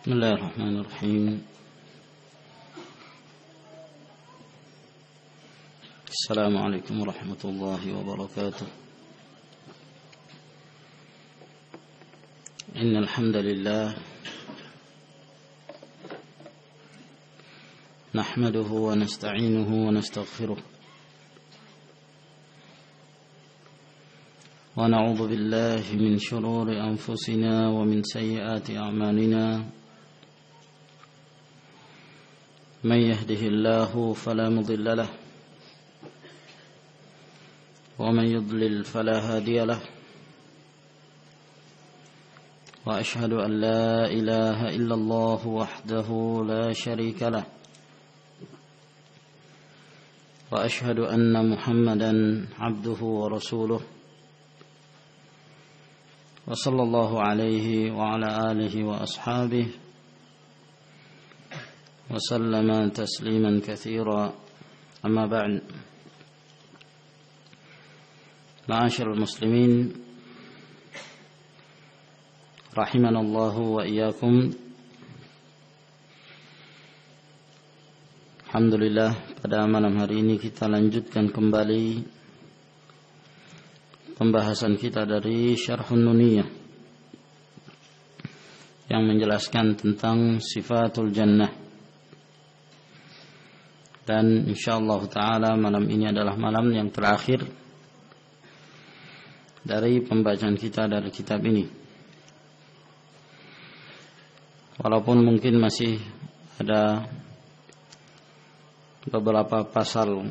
بسم الله الرحمن الرحيم. السلام عليكم ورحمة الله وبركاته. إن الحمد لله نحمده ونستعينه ونستغفره ونعوذ بالله من شرور أنفسنا ومن سيئات أعمالنا. من يهده الله فلا مضل له ومن يضلل فلا هادي له. وأشهد أن لا إله إلا الله وحده لا شريك له. وأشهد أن محمدا عبده ورسوله وصلى الله عليه وعلى آله وأصحابه وسلم تسليما كثيرا. أما بعد، معاشر المسلمين رحمنا الله وإياكم. Alhamdulillah, pada malam hari ini kita lanjutkan kembali pembahasan kita dari Syarhun Nuniyah yang menjelaskan tentang sifatul jannah. Dan insyaallah ta'ala malam ini adalah malam yang terakhir dari pembacaan kita dari kitab ini. Walaupun mungkin masih ada beberapa pasal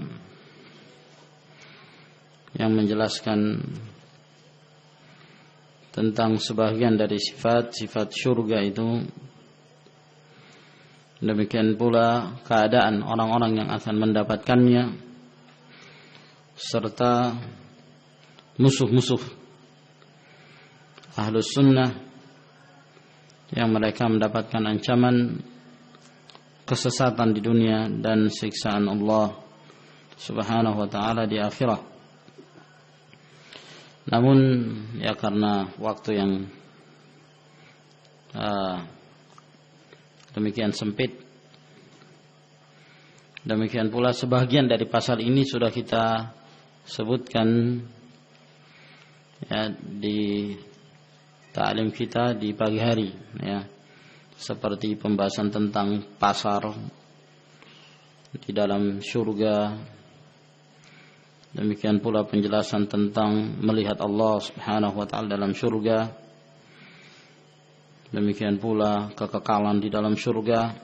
yang menjelaskan tentang sebagian dari sifat-sifat syurga itu. Demikian pula keadaan orang-orang yang akan mendapatkannya serta musuh-musuh Ahlus Sunnah yang mereka mendapatkan ancaman kesesatan di dunia dan siksaan Allah Subhanahu wa ta'ala di akhirat. Namun ya karena waktu yang demikian sempit, demikian pula sebagian dari pasal ini sudah kita sebutkan ya di ta'lim kita di pagi hari ya, seperti pembahasan tentang pasar di dalam surga, demikian pula penjelasan tentang melihat Allah Subhanahu wa ta'ala dalam surga, demikian pula kekekalan di dalam surga,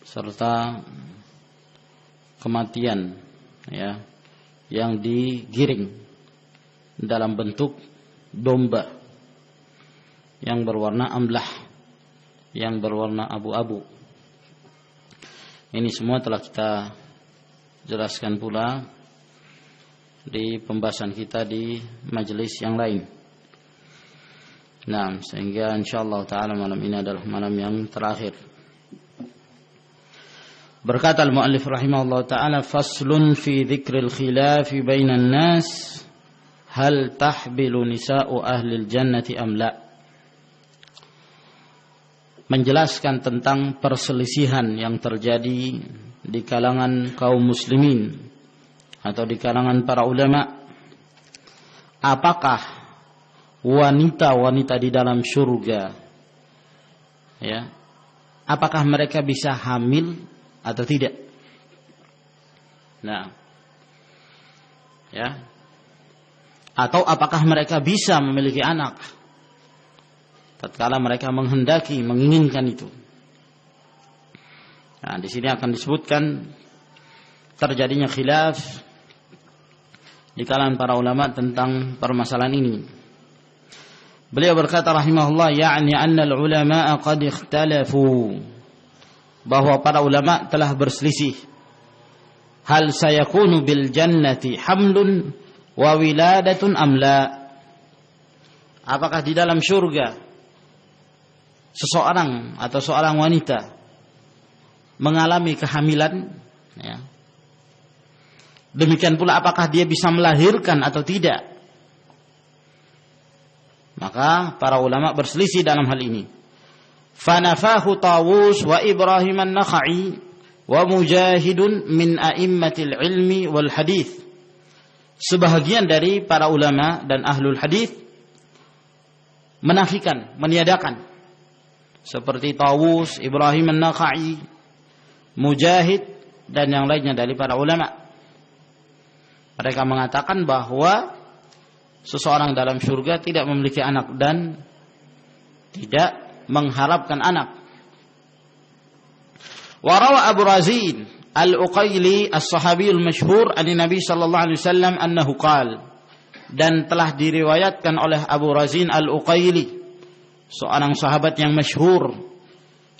serta kematian ya yang digiring dalam bentuk domba yang berwarna amlah, yang berwarna abu-abu. Ini semua telah kita jelaskan pula di pembahasan kita di majelis yang lain. Nah, sehingga insyaallah ta'ala malam ini adalah malam yang terakhir. Berkata al-muallif rahimahullah ta'ala, faslun fi dzikril khilaf bainan nas hal tahbilu nisa'u ahlil jannati am la. Menjelaskan tentang perselisihan yang terjadi di kalangan kaum muslimin atau di kalangan para ulama. Apakah wanita-wanita di dalam surga ya, apakah mereka bisa hamil atau tidak? Nah, ya, atau apakah mereka bisa memiliki anak tatkala mereka menghendaki, menginginkan itu. Nah, di sini akan disebutkan terjadinya khilaf di kalangan para ulama tentang permasalahan ini. Beliau berkata rahimahullah, ya'ni anna al-ulama'a qad ikhtalafu, bahwa para ulama telah berselisih, hal sayakunu bil jannati hamlun wa wiladatun am la. Apakah di dalam surga seseorang atau seorang wanita mengalami kehamilan ya. Demikian pula apakah dia bisa melahirkan atau tidak. Maka para ulama berselisih dalam hal ini. Fanafahu Tawus wa Ibrahim an-Nakha'i wa Mujahidun min a'immatil ilmi wal hadith. Sebahagian dari para ulama dan ahlul hadith menafikan, meniadakan, seperti Tawus, Ibrahim an-Nakha'i, Mujahid dan yang lainnya dari para ulama. Mereka mengatakan bahwa seseorang dalam surga tidak memiliki anak dan tidak mengharapkan anak. Warawa Abu Razin Al-Uqayli as-sahabiyul masyhur an Nabi sallallahu alaihi wasallam annahu qala, dan telah diriwayatkan oleh Abu Razin Al-Uqayli, seorang sahabat yang masyhur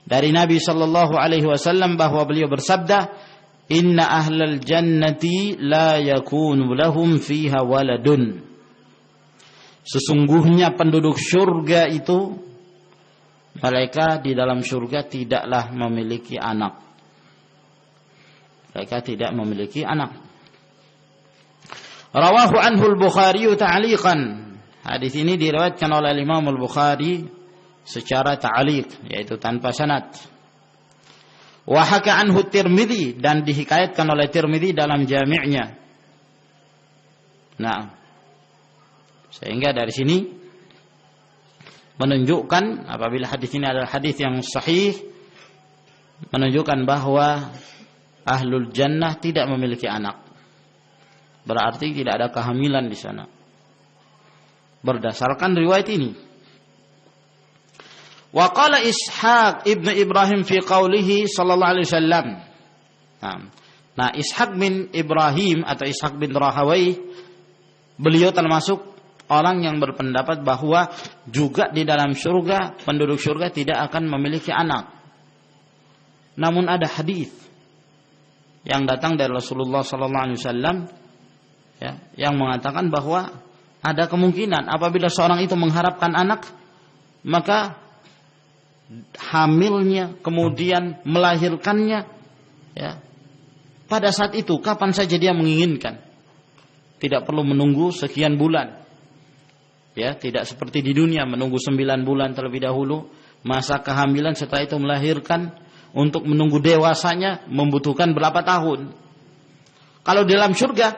dari Nabi sallallahu alaihi wasallam, bahwa beliau bersabda, inna ahlal jannati la yakunu lahum fiha waladun. Sesungguhnya penduduk surga itu, mereka di dalam surga tidaklah memiliki anak. Mereka tidak memiliki anak. Rawahu anhu al-Bukhari ta'liqan. Hadis ini diriwayatkan oleh Imam al-Bukhari secara ta'liq, yaitu tanpa sanad. Wa haka anhu Tirmidzi, dan dihikayatkan oleh Tirmidzi dalam jami'nya. Nah, sehingga dari sini menunjukkan apabila hadis ini adalah hadis yang sahih, menunjukkan bahwa ahlul jannah tidak memiliki anak. Berarti tidak ada kehamilan di sana. Berdasarkan riwayat ini. Wa qala Ishaq ibn Ibrahim fi qawlihi sallallahu alaihi wasallam. Nah, Ishaq bin Ibrahim atau Ishaq bin Rahawai, beliau termasuk orang yang berpendapat bahwa juga di dalam surga, penduduk surga tidak akan memiliki anak. Namun ada hadis yang datang dari Rasulullah sallallahu alaihi wasallam, ya, yang mengatakan bahwa ada kemungkinan apabila seorang itu mengharapkan anak, maka hamilnya kemudian melahirkannya, ya, pada saat itu kapan saja dia menginginkan. Tidak perlu menunggu sekian bulan. Ya, tidak seperti di dunia menunggu 9 bulan terlebih dahulu, masa kehamilan, setelah itu melahirkan, untuk menunggu dewasanya membutuhkan berapa tahun. Kalau di dalam surga,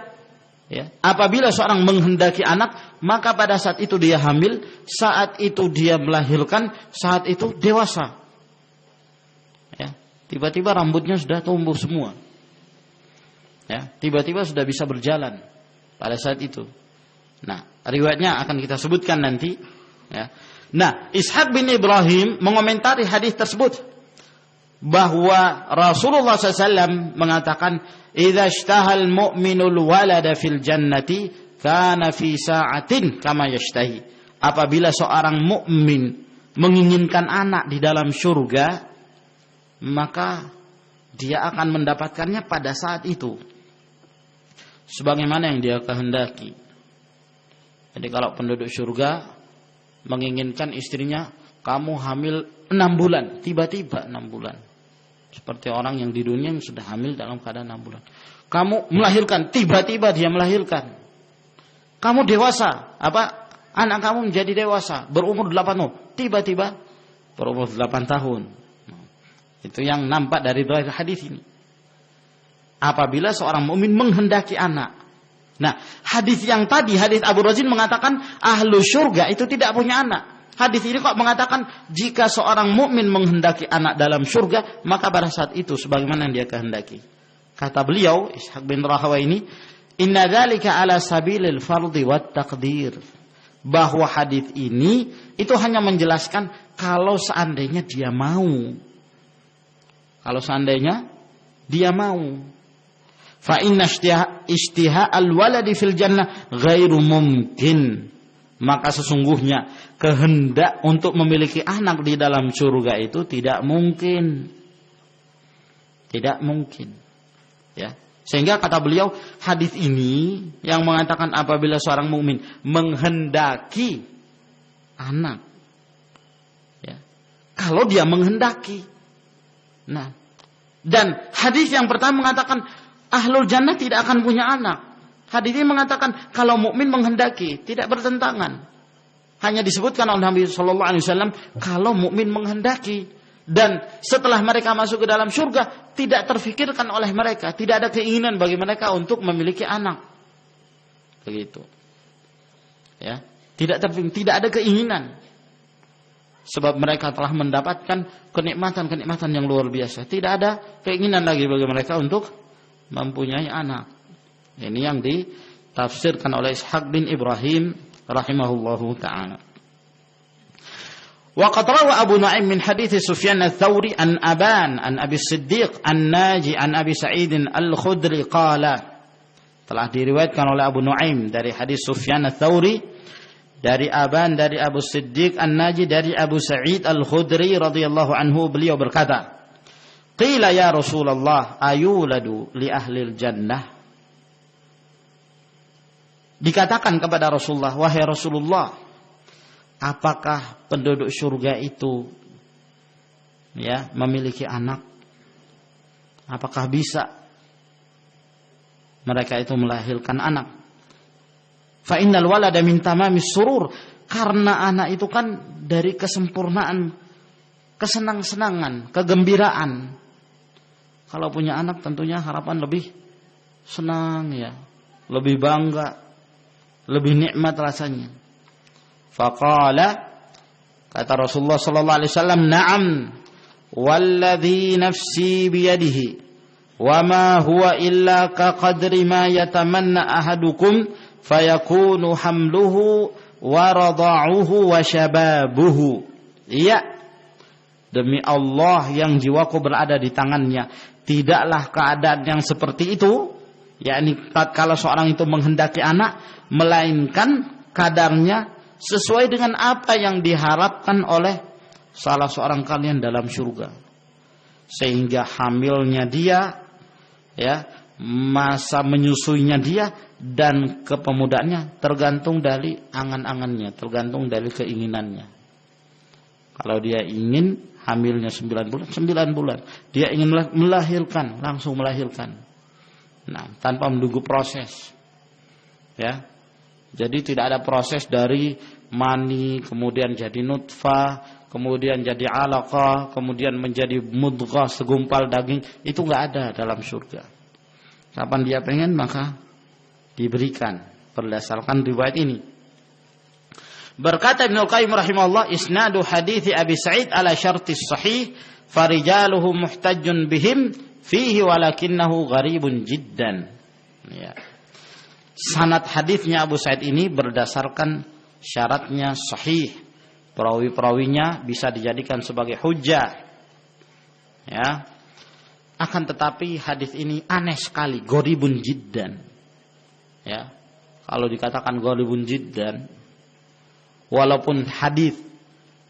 ya, apabila seorang menghendaki anak, maka pada saat itu dia hamil, saat itu dia melahirkan, saat itu dewasa. Ya, tiba-tiba rambutnya sudah tumbuh semua. Ya, tiba-tiba sudah bisa berjalan pada saat itu. Nah, riwayatnya akan kita sebutkan nanti. Ya. Nah, Ishaq bin Ibrahim mengomentari hadis tersebut bahwa Rasulullah SAW mengatakan, "Idza ishtahal mu'minul walada fil jannati kana fi sa'atin kama yashtahi." Apabila seorang mukmin menginginkan anak di dalam surga, maka dia akan mendapatkannya pada saat itu, sebagaimana yang dia kehendaki. Jadi kalau penduduk surga menginginkan istrinya, kamu hamil 6 bulan, tiba-tiba 6 bulan. Seperti orang yang di dunia yang sudah hamil dalam keadaan 6 bulan. Kamu melahirkan, tiba-tiba dia melahirkan. Kamu dewasa, anak kamu menjadi dewasa, berumur 8 tahun, tiba-tiba berumur 8 tahun. Itu yang nampak dari hadis ini. Apabila seorang mukmin menghendaki anak. Nah, hadis yang tadi, hadis Abu Razin mengatakan ahlu surga itu tidak punya anak. Hadis ini kok mengatakan jika seorang mukmin menghendaki anak dalam surga, maka pada saat itu sebagaimana yang dia kehendaki. Kata beliau, Ishaq bin Rahawai ini, inna dzalika ala sabilil fardhi wat taqdir. Bahwa hadis ini itu hanya menjelaskan kalau seandainya dia mau. Kalau seandainya dia mau. Fa inna ishtiha al-waladi fil jannah ghairu mumkin. Maka sesungguhnya kehendak untuk memiliki anak di dalam surga itu tidak mungkin. Tidak mungkin. Ya. Sehingga kata beliau, hadis ini yang mengatakan apabila seorang mukmin menghendaki anak. Ya. Kalau dia menghendaki. Nah, dan hadis yang pertama mengatakan ahlul jannah tidak akan punya anak. Hadis ini mengatakan kalau mukmin menghendaki, tidak bertentangan. Hanya disebutkan oleh Nabi sallallahu alaihi wasallam kalau mukmin menghendaki, dan setelah mereka masuk ke dalam surga tidak terfikirkan oleh mereka, tidak ada keinginan bagi mereka untuk memiliki anak. Begitu. Ya, tidak ada keinginan. Sebab mereka telah mendapatkan kenikmatan-kenikmatan yang luar biasa. Tidak ada keinginan lagi bagi mereka untuk mempunyai anak. Ini yang ditafsirkan oleh Ishaq bin Ibrahim rahimahullahu ta'ala. Wa qad rawa Abu Nu'aim min hadits Sufyan ats-Tsauri an Aban an Abi Siddiq an Naji an Abi Sa'id al-Khudri qala. Telah diriwayatkan oleh Abu Nu'aim dari hadis Sufyan ats-Tsauri, dari Aban, dari Abu Siddiq An-Naji, dari Abu Sa'id Al-Khudri radhiyallahu anhu, beliau berkata, qila ya Rasulullah ayuladu li ahlil jannah. Dikatakan kepada Rasulullah, wahai Rasulullah, apakah penduduk surga itu ya memiliki anak? Apakah bisa mereka itu melahirkan anak? Fa innal walada min tamamis surur, karena anak itu kan dari kesempurnaan, kesenang-senangan, kegembiraan. Kalau punya anak tentunya harapan lebih senang ya, lebih bangga, lebih nikmat rasanya. Faqala, kata Rasulullah sallallahu alaihi wasallam, na'am walladzi nafsi biyadihi wa ma huwa illa ka qadri ma yatamanna ahadukum fayakunu hamluhu wa rada'uhu wa syababuhu. Iya, demi Allah yang jiwaku berada di tangannya, tidaklah keadaan yang seperti itu, yakni kalau seorang itu menghendaki anak, melainkan kadarnya sesuai dengan apa yang diharapkan oleh salah seorang kalian dalam surga. Sehingga hamilnya dia, ya, masa menyusuinya dia, dan kepemudaannya tergantung dari angan-angannya, tergantung dari keinginannya. Kalau dia ingin hamilnya 9 bulan, 9 bulan. Dia ingin melahirkan, langsung melahirkan. Nah, tanpa menunggu proses. Ya. Jadi tidak ada proses dari mani, kemudian jadi nutfah, kemudian jadi alaqah, kemudian menjadi mudghah, segumpal daging. Itu enggak ada dalam surga. Kapan dia pengen maka diberikan berdasarkan riwayat ini. Berkata Ibnu Qayyim rahimahullah, isnadu hadithi Abi Sa'id ala syartis sahih farijaluhu muhtajjun bihim fihi walakinnahu gharibun jiddan. Ya. Sanad hadisnya Abu Sa'id ini berdasarkan syaratnya sahih. Perawi-perawinya bisa dijadikan sebagai hujjah. Ya. Akan tetapi hadis ini aneh sekali, gharibun jiddan. Ya. Kalau dikatakan gharibun jiddan, walaupun hadis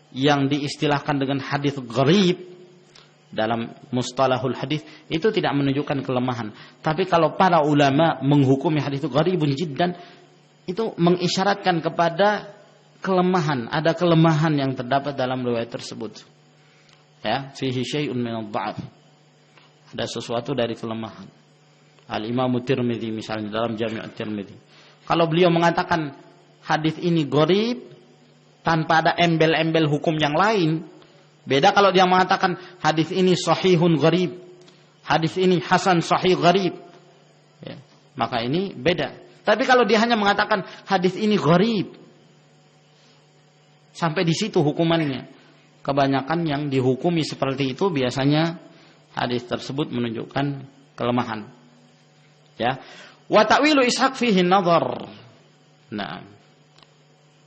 yang diistilahkan dengan hadis gharib dalam mustalahul hadis itu tidak menunjukkan kelemahan. Tapi kalau para ulama menghukumi hadis itu gharibun jiddan, itu mengisyaratkan kepada kelemahan, ada kelemahan yang terdapat dalam riwayat tersebut. Ya, fihi syai'un min ad-dha'f. Ada sesuatu dari kelemahan. Al-Imam Tirmidzi misalnya dalam Jami' At-Tirmidzi, kalau beliau mengatakan hadis ini gharib tanpa ada embel-embel hukum yang lain, beda kalau dia mengatakan hadis ini sahihun gharib, hadis ini hasan sahih gharib, ya, maka ini beda. Tapi kalau dia hanya mengatakan hadis ini gharib, sampai di situ hukumannya. Kebanyakan yang dihukumi seperti itu biasanya hadis tersebut menunjukkan kelemahan. Ya. Wa ta'wilu Ishaq fihi nadhar. Nah,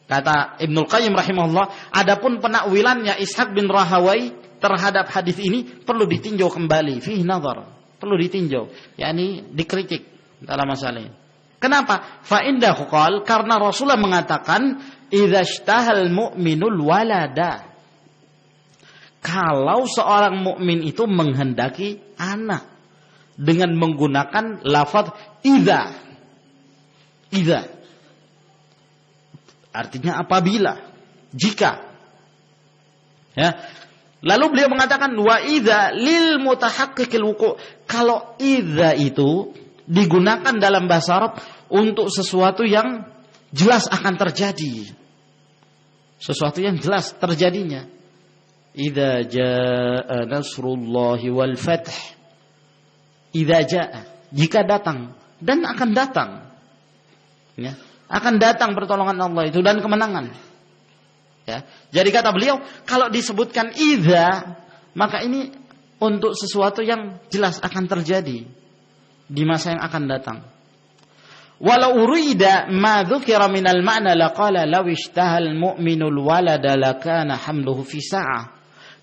kata Ibnu Qayyim rahimahullah, adapun penakwilannya Ishaq bin Rahawai terhadap hadis ini perlu ditinjau kembali, fihi nadhar, perlu ditinjau, yakni dikritik dalam masalah ini. Kenapa? Fa indahu qala, karena Rasulullah mengatakan idza ishtahal mu'minul walada, kalau seorang mukmin itu menghendaki anak dengan menggunakan lafaz idza. Idza artinya apabila, jika. Ya. Lalu beliau mengatakan wa idza lil mutahaqqiqil wuqu'. Kalau idza itu digunakan dalam bahasa Arab untuk sesuatu yang jelas akan terjadi. Sesuatu yang jelas terjadinya. Idza jaa nasrullahi wal fath. Idza jaa, jika datang, dan akan datang. Ya, akan datang pertolongan Allah itu dan kemenangan. Ya. Jadi kata beliau, kalau disebutkan idza, maka ini untuk sesuatu yang jelas akan terjadi di masa yang akan datang. Walau urida ma dzukira minal ma'na laqala law ishtahal mu'minul walada lakana hamluhu fi sa'ah.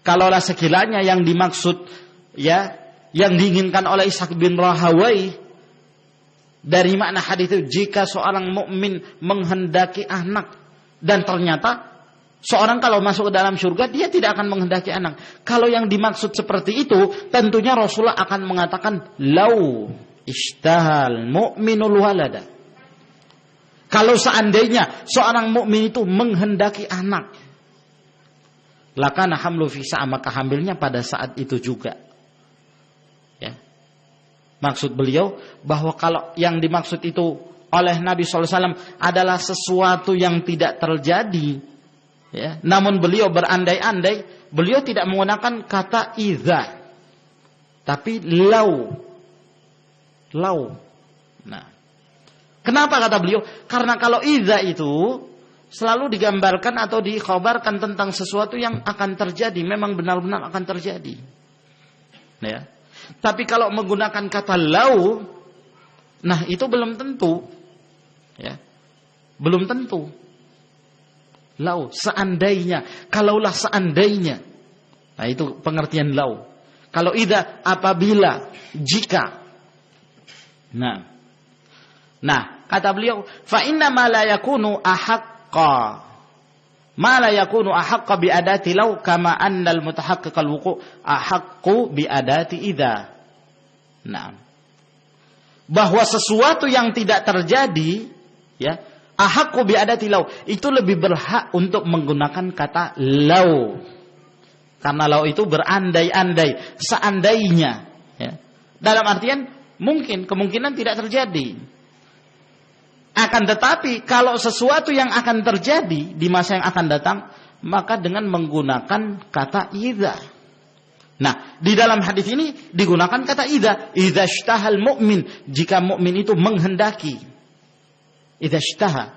Kalaulah sekiranya yang dimaksud, ya, yang diinginkan oleh Ishaq bin Rahawai dari makna hadis itu, jika seorang mukmin menghendaki anak dan ternyata seorang kalau masuk ke dalam surga dia tidak akan menghendaki anak. Kalau yang dimaksud seperti itu, tentunya Rasulullah akan mengatakan lau ishtahal mu'minul walada. Kalau seandainya seorang mukmin itu menghendaki anak, lakana hamlu fi sa'ah, maka hamilnya pada saat itu juga. Ya. Maksud beliau bahwa kalau yang dimaksud itu oleh Nabi SAW adalah sesuatu yang tidak terjadi, ya, namun beliau berandai-andai, beliau tidak menggunakan kata idza, tapi lau. Nah, kenapa kata beliau? Karena kalau idza itu selalu digambarkan atau dikhabarkan tentang sesuatu yang akan terjadi, memang benar-benar akan terjadi. Ya. Tapi kalau menggunakan kata lau, nah itu belum tentu. Ya. Belum tentu. Lau, seandainya, kalaulah seandainya. Nah itu pengertian lau. Kalau idza, apabila, jika. Nah, kata beliau, fa inna ma la yakunu ahaqqa. Ma la yakunu ahaqqa bi adati lau kama anna al mutahaqqiq al wuqu' ahaqqu bi adati idza. Nah. Bahwa sesuatu yang tidak terjadi, ya, ahaqqu bi adati lau, itu lebih berhak untuk menggunakan kata lau. Karena lau itu berandai-andai, seandainya, ya. Dalam artian mungkin, kemungkinan tidak terjadi. Akan tetapi kalau sesuatu yang akan terjadi di masa yang akan datang, maka dengan menggunakan kata idza. Nah, di dalam hadis ini digunakan kata idza. Idza ishtahal mu'min, jika mukmin itu menghendaki. Idza ishtaha.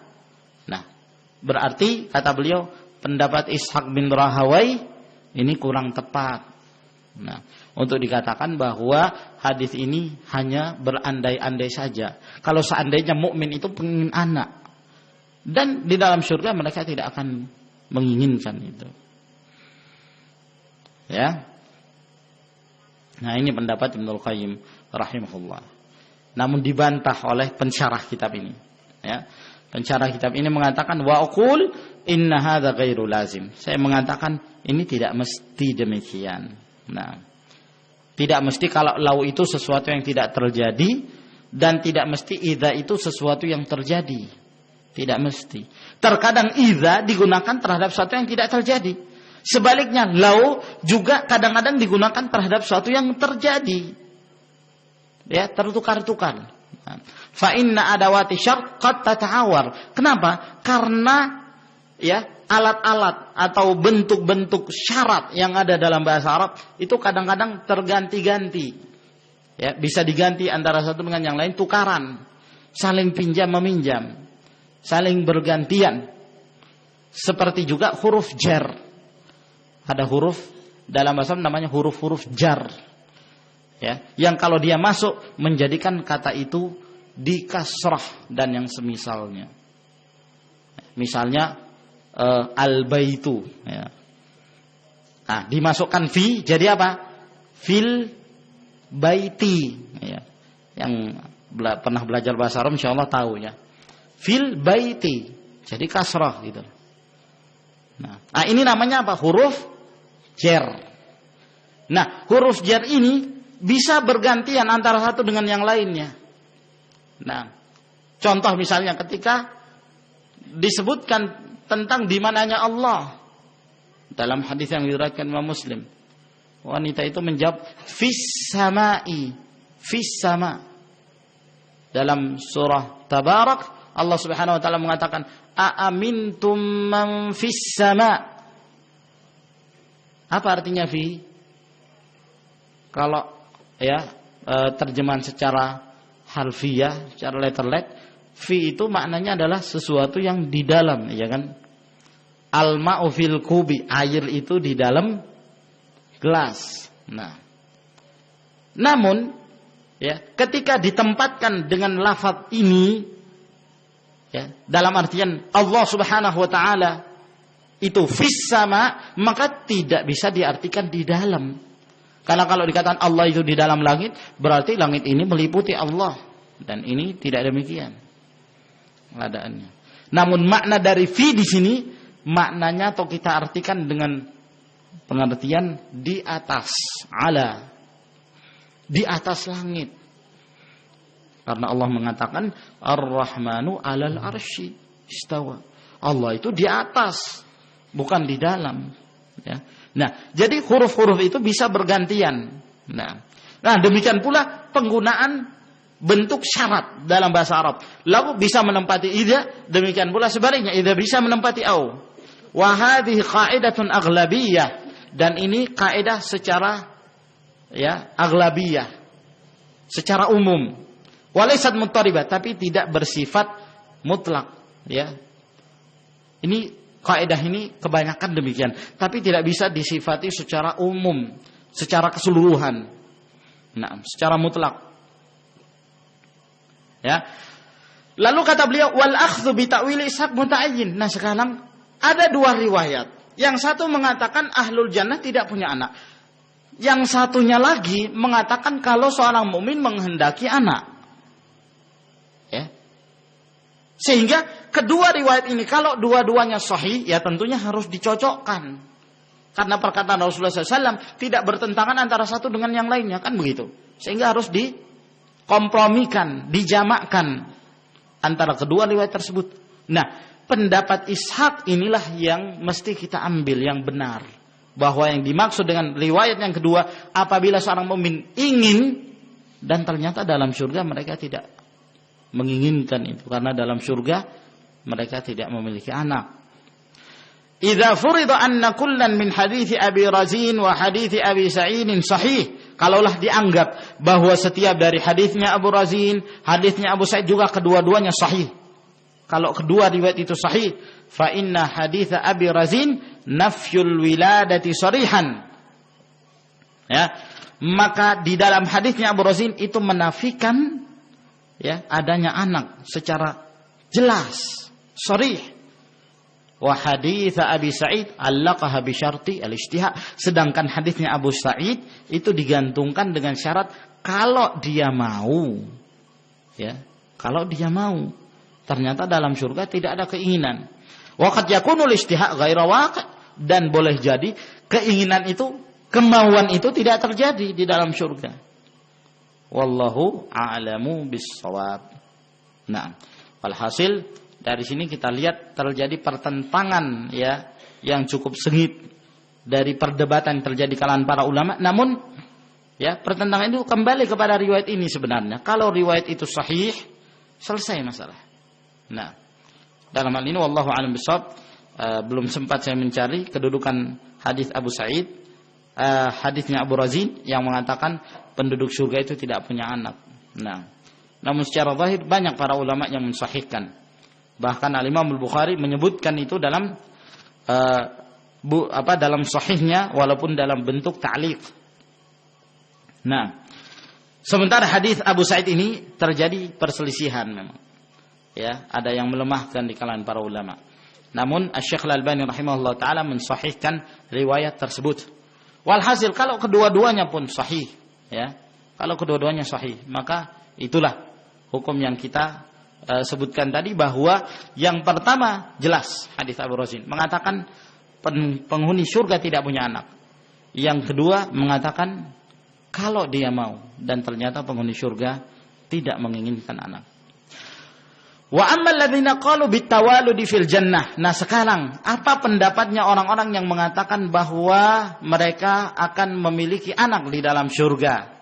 Nah, berarti kata beliau pendapat Ishaq bin Rahawai ini kurang tepat. Nah, untuk dikatakan bahwa hadis ini hanya berandai-andai saja. Kalau seandainya mukmin itu pengen anak, dan di dalam surga mereka tidak akan menginginkan itu. Ya. Nah, ini pendapat Ibnul Qayyim rahimahullah. Namun dibantah oleh pensyarah kitab ini. Ya. Pensyarah kitab ini mengatakan wa aqul inna hadza ghairu lazim. Saya mengatakan ini tidak mesti demikian. Nah, tidak mesti kalau lau itu sesuatu yang tidak terjadi, dan tidak mesti idza itu sesuatu yang terjadi. Tidak mesti. Terkadang idza digunakan terhadap sesuatu yang tidak terjadi. Sebaliknya lau juga kadang-kadang digunakan terhadap sesuatu yang terjadi. Ya, tertukar-tukar. Fa inna adawati syart qad tata'awar. Kenapa? Karena ya, alat-alat atau bentuk-bentuk syarat yang ada dalam bahasa Arab itu kadang-kadang terganti-ganti. Ya, bisa diganti antara satu dengan yang lain, tukaran, saling pinjam meminjam, saling bergantian. Seperti juga huruf jar. Ada huruf dalam bahasa Arab namanya huruf-huruf jar. Ya, yang kalau dia masuk menjadikan kata itu dikasrah dan yang semisalnya. Misalnya al-baitu, ya. Nah, dimasukkan fi jadi apa? Fil baiti, ya. Yang pernah belajar bahasa Arab insyaallah tahu ya. Fil baiti jadi kasrah gitu. Nah, ini namanya apa? Huruf jar. Nah, huruf jar ini bisa bergantian antara satu dengan yang lainnya. Nah, contoh misalnya ketika disebutkan tentang di mananya Allah dalam hadis yang diriwayatkan Imam Muslim, wanita itu menjawab fis samai, fis sama. Dalam surah Tabarak Allah Subhanahu wa taala mengatakan, "Aamintum man fis sama." Apa artinya fi? Kalau terjemahan secara harfiah, secara letterlet, fi itu maknanya adalah sesuatu yang di dalam, ya kan? Al-ma'u fil kubi, air itu di dalam gelas. Nah, namun ketika ditempatkan dengan lafaz ini, dalam artian Allah Subhanahu wa taala itu fis sama, maka tidak bisa diartikan di dalam. Karena kalau dikatakan Allah itu di dalam langit, berarti langit ini meliputi Allah, dan ini tidak demikian keadaannya. Namun makna dari fi di sini maknanya atau kita artikan dengan pengertian di atas, ala, di atas langit. Karena Allah mengatakan Ar-Rahmanu 'alal arsy istawa. Allah itu di atas, bukan di dalam, ya. Nah, jadi huruf-huruf itu bisa bergantian. Nah, demikian pula penggunaan bentuk syarat dalam bahasa Arab. Lalu bisa menempati idza, demikian pula sebaliknya idza bisa menempati au. Wa hadhihi qa'idatun aghlabiyyah, dan ini kaidah secara aghlabiyah, secara umum. Walaysat muttaribah, tapi tidak bersifat mutlak, ya. Ini kaidah ini kebanyakan demikian, tapi tidak bisa disifati secara umum, secara keseluruhan. Nah, secara mutlak. Ya. Lalu kata beliau wal akhdhu bi ta'wil ishaq muta'ayyin. Nah, sekarang ada dua riwayat. Yang satu mengatakan ahlul jannah tidak punya anak. Yang satunya lagi mengatakan kalau seorang mukmin menghendaki anak. Ya. Sehingga kedua riwayat ini kalau dua-duanya sahih, ya tentunya harus dicocokkan. Karena perkataan Rasulullah SAW tidak bertentangan antara satu dengan yang lainnya, kan begitu. Sehingga harus dikompromikan, dijamakkan antara kedua riwayat tersebut. Nah, pendapat Ishaq inilah yang mesti kita ambil yang benar. Bahwa yang dimaksud dengan riwayat yang kedua, apabila seorang mukmin ingin, dan ternyata dalam surga mereka tidak menginginkan itu, karena dalam surga mereka tidak memiliki anak. Idza furida anna kullan min hadithi Abi Razin wa hadithi Abi Sa'id sahih, kalaulah dianggap bahwa setiap dari hadisnya Abu Razin, hadisnya Abu Sa'id juga kedua-duanya sahih. Kalau kedua riwayat itu sahih, fa inna hadits Abi Razin nafyul wiladati sharihan. Ya, maka di dalam hadisnya Abu Razin itu menafikan adanya anak secara jelas, sharih. Wa hadits Abi Sa'id allaqaha bi syarti al-ijtihad. Sedangkan hadisnya Abu Sa'id itu digantungkan dengan syarat kalau dia mau. Ya, kalau dia mau. Ternyata dalam surga tidak ada keinginan. Wa qad yakunu al-ijtihad ghaira waqi', dan boleh jadi keinginan itu, kemauan itu tidak terjadi di dalam surga. Wallahu a'lamu bis-shawab. Nah, alhasil dari sini kita lihat terjadi pertentangan yang cukup sengit dari perdebatan yang terjadi kalangan para ulama. Namun pertentangan itu kembali kepada riwayat ini sebenarnya. Kalau riwayat itu sahih, selesai masalah. Nah, dalam hal ini wallahu a'lam bishawab, belum sempat saya mencari kedudukan hadis Abu Sa'id, hadisnya Abu Razin yang mengatakan penduduk surga itu tidak punya anak. Nah, namun secara zahir banyak para ulama yang mensahihkan. Bahkan Al-Imam Al-Bukhari menyebutkan itu dalam dalam sahihnya walaupun dalam bentuk ta'liq. Nah, sementara hadis Abu Sa'id ini terjadi perselisihan memang. Ya, ada yang melemahkan di kalangan para ulama. Namun Asy-Syaikh Al-Albani rahimahullah taala mensahihkan riwayat tersebut. Walhasil kalau kedua-duanya pun sahih, kalau kedua-duanya sahih, maka itulah hukum yang kita sebutkan tadi, bahwa yang pertama jelas hadis Abu Razin mengatakan penghuni surga tidak punya anak. Yang kedua mengatakan kalau dia mau, dan ternyata penghuni surga tidak menginginkan anak. Wa ammal ladzina qalu bitawaludi fil jannah. Nah, sekarang apa pendapatnya orang-orang yang mengatakan bahwa mereka akan memiliki anak di dalam surga?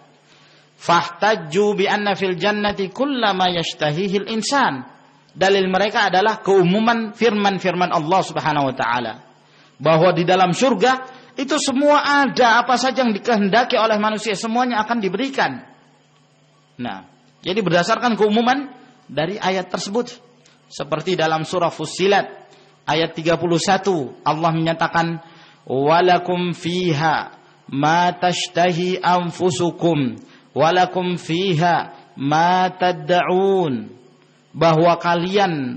Fahtajju bi anna fil jannati kullama yashtahihil insan. Dalil mereka adalah keumuman firman-firman Allah Subhanahu wa taala bahwa di dalam surga itu semua ada, apa saja yang dikehendaki oleh manusia semuanya akan diberikan. Nah, jadi berdasarkan keumuman dari ayat tersebut, seperti dalam surah Fussilat ayat 31 Allah menyatakan walakum fiha ma tashtahi anfusukum walakum fiha ma tad'un, bahwa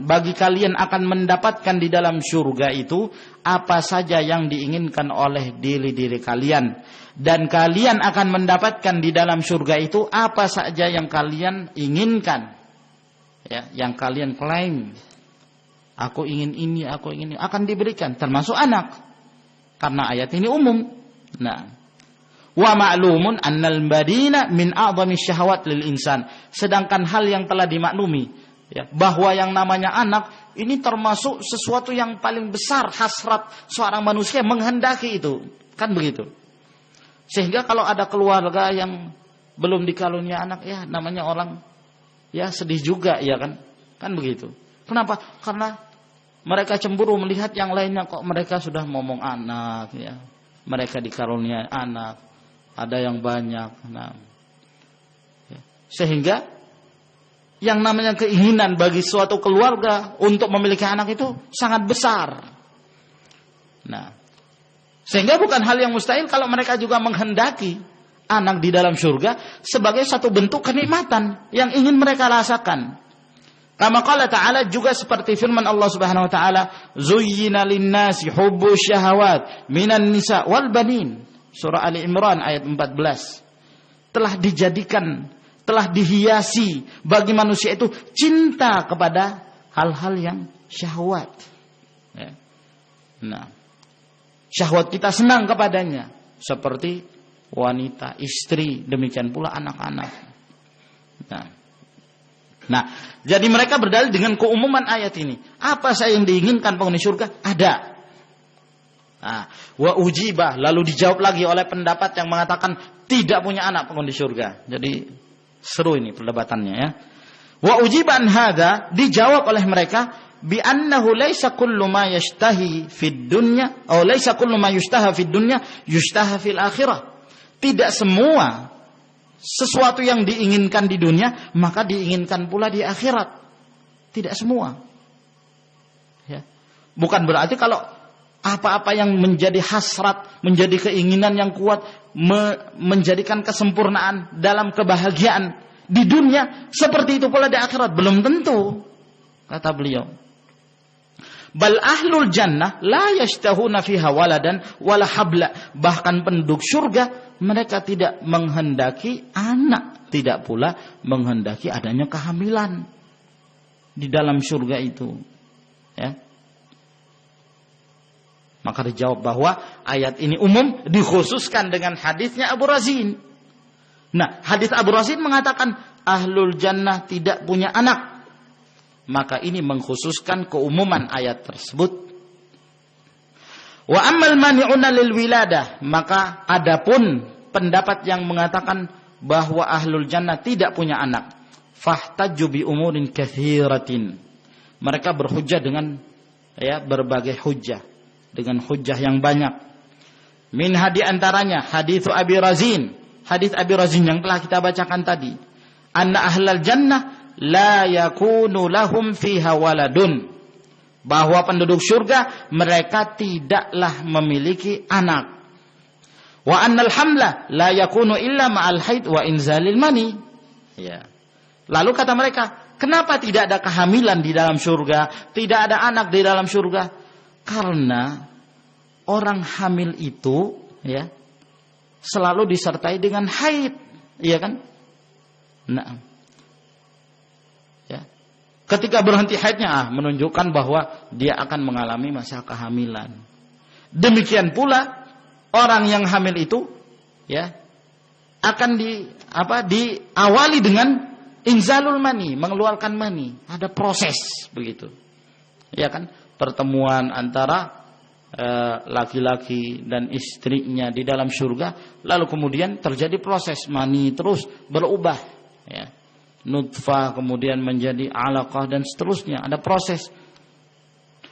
bagi kalian akan mendapatkan di dalam surga itu apa saja yang diinginkan oleh diri-diri kalian, dan kalian akan mendapatkan di dalam surga itu apa saja yang kalian inginkan, ya, yang kalian klaim. Aku ingin ini, aku ingin ini, akan diberikan, termasuk anak, karena ayat ini umum. Nah, wa ma'lumun annal badina min a'dhami syahwat lil insan, sedangkan hal yang telah dimaklumi, ya, bahwa yang namanya anak ini termasuk sesuatu yang paling besar hasrat seorang manusia menghendaki itu, kan begitu. Sehingga kalau ada keluarga yang belum dikaruniai anak, ya namanya orang ya sedih juga, ya kan, kan begitu. Kenapa? Karena mereka cemburu melihat yang lainnya kok mereka sudah ngomong anak, ya, mereka dikaruniai anak, ada yang banyak. Nah, ya. Sehingga yang namanya keinginan bagi suatu keluarga untuk memiliki anak itu sangat besar. Nah, sehingga bukan hal yang mustahil kalau mereka juga menghendaki anak di dalam surga sebagai satu bentuk kenikmatan yang ingin mereka rasakan. Kama qala ta'ala, juga seperti firman Allah Subhanahu wa taala, "Zuyyina lin-nasi hubbu syahawat minan nisa wal banin." Surah Ali Imran ayat 14. Telah dihiasi bagi manusia itu cinta kepada hal-hal yang syahwat. Ya. Nah, syahwat kita senang kepadanya, seperti wanita, istri, demikian pula anak-anak. Nah, jadi mereka berdalil dengan keumuman ayat ini. Apa saja yang diinginkan penghuni surga? Ada. Nah, wa ujibah, lalu dijawab lagi oleh pendapat yang mengatakan tidak punya anak penghuni surga. Jadi seru ini perdebatannya, ya. Wa ujiban hadza, dijawab oleh mereka bi annahu laisa kullu ma yashtahi fid dunya atau laisa kullu ma yushtaha fid dunya yushtaha fil akhirah. Tidak semua sesuatu yang diinginkan di dunia maka diinginkan pula di akhirat. Tidak semua. Ya. Bukan berarti kalau apa-apa yang menjadi hasrat, menjadi keinginan yang kuat, menjadikan kesempurnaan dalam kebahagiaan di dunia, seperti itu pula di akhirat. Belum tentu, kata beliau. Bal ahlul jannah la yashtahuna fiha waladan wala habla. Bahkan penduduk surga mereka tidak menghendaki anak, tidak pula menghendaki adanya kehamilan di dalam surga itu, ya. Maka dijawab bahwa ayat ini umum, dikhususkan dengan hadisnya Abu Razin. Nah, hadis Abu Razin mengatakan ahlul jannah tidak punya anak. Maka ini mengkhususkan keumuman ayat tersebut. Wa ammal mani'una lil wiladah, maka adapun pendapat yang mengatakan bahwa ahlul jannah tidak punya anak, fahtajju bi umurin katsiratin. Mereka berhujjah dengan berbagai hujjah, dengan hujjah yang banyak. Min hadi antaranya hadits Abi Razin, hadits Abi Razin yang telah kita bacakan tadi. Anna ahlal jannah la yakunu lahum fiha waladun, bahwa penduduk surga mereka tidaklah memiliki anak. Wa annal hamla la yakunu illa ma'al haid wa inzalil mani. Ya. Lalu kata mereka, kenapa tidak ada kehamilan di dalam surga, tidak ada anak di dalam surga? Karena orang hamil itu, ya, selalu disertai dengan haid, iya kan? Nah, ya, ketika berhenti haidnya, menunjukkan bahwa dia akan mengalami masa kehamilan. Demikian pula orang yang hamil itu, ya, akan diawali dengan inzalul mani, mengeluarkan mani. Ada proses begitu, ya kan? Pertemuan antara laki-laki dan istrinya di dalam surga, lalu kemudian terjadi proses mani terus berubah, ya. nutfah, kemudian menjadi alaqah dan seterusnya. Ada proses.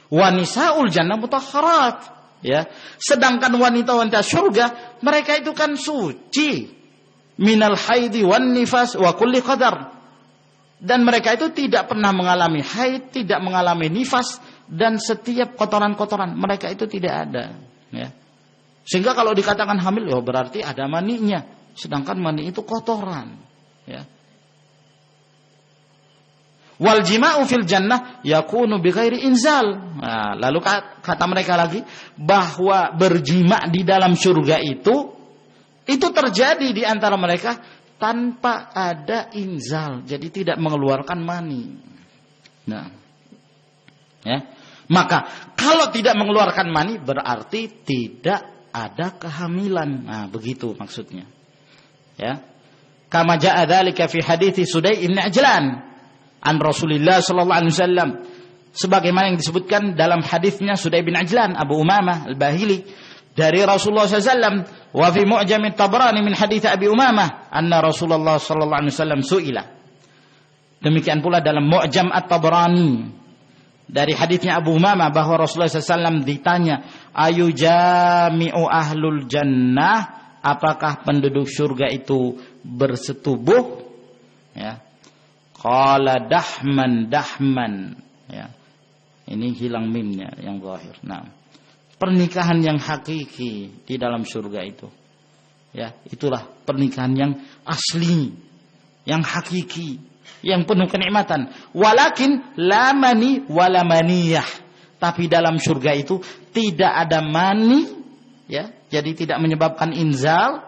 Wa nisaul jannah mutahharat, ya. Sedangkan wanita-wanita surga, mereka itu kan suci minal haidi wan nifas wa kulli qadar. Dan mereka itu tidak pernah mengalami haid, tidak mengalami nifas, dan setiap kotoran-kotoran mereka itu tidak ada, ya. Sehingga kalau dikatakan hamil, ya berarti ada maninya. Sedangkan mani itu kotoran, ya. Wal jima'u fil jannah yakunu bighairi inzal. Nah, lalu kata mereka lagi bahwa berjima di dalam surga itu terjadi di antara mereka tanpa ada inzal, jadi tidak mengeluarkan mani. Nah, ya. Maka kalau tidak mengeluarkan mani berarti tidak ada kehamilan. Nah, begitu maksudnya. Ya. Kama jaa dzalika fi hadiits Sudai bin Ajlan an Rasulillah sallallahu alaihi wasallam, sebagaimana yang disebutkan dalam hadisnya Sudai bin Ajlan Abu Umamah Al-Bahili dari Rasulullah sallallahu alaihi wasallam, wa fi Mu'jam at-Tabrani min hadits Abi Umamah anna Rasulullah sallallahu alaihi wasallam su'ila. Demikian pula dalam Mu'jam at-Tabrani dari hadisnya Abu Umamah bahwa Rasulullah sallallahu alaihi wasallam ditanya, ayu jami'u ahlul jannah, apakah penduduk surga itu bersetubuh, ya. Qala dahman, ya. Ini hilang mimnya yang zahir. Nah, pernikahan yang hakiki di dalam surga itu, ya, itulah pernikahan yang asli, yang hakiki, yang penuh kenikmatan. Walakin la mani wala maniyah. Tapi dalam surga itu tidak ada mani, ya, jadi tidak menyebabkan inzal,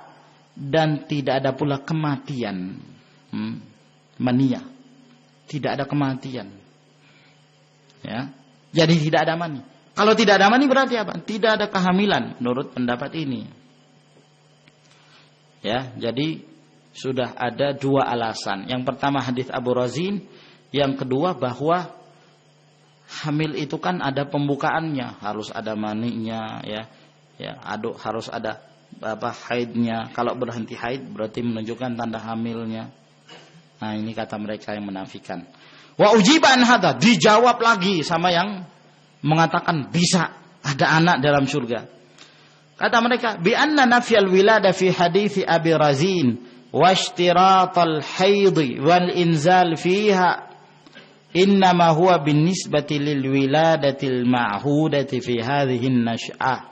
dan tidak ada pula kematian. Maniyah. Tidak ada kematian, ya. Jadi tidak ada mani. Kalau tidak ada mani berarti apa? Tidak ada kehamilan menurut pendapat ini. Ya, jadi sudah ada dua alasan. Yang pertama hadis Abu Razin, yang kedua bahwa hamil itu kan ada pembukaannya, harus ada maninya, ya. Ya, harus ada haidnya. Kalau berhenti haid berarti menunjukkan tanda hamilnya. Nah, ini kata mereka yang menafikan. Wa ujiban hadza, dijawab lagi sama yang mengatakan bisa ada anak dalam surga. Kata mereka, bi anna nafyal wilada fi hadits Abi Razin wa ishtiratal haid wal inzal fiha innama huwa binisbati lil wiladatil ma'hudati fi hadhihi an-nash'ah.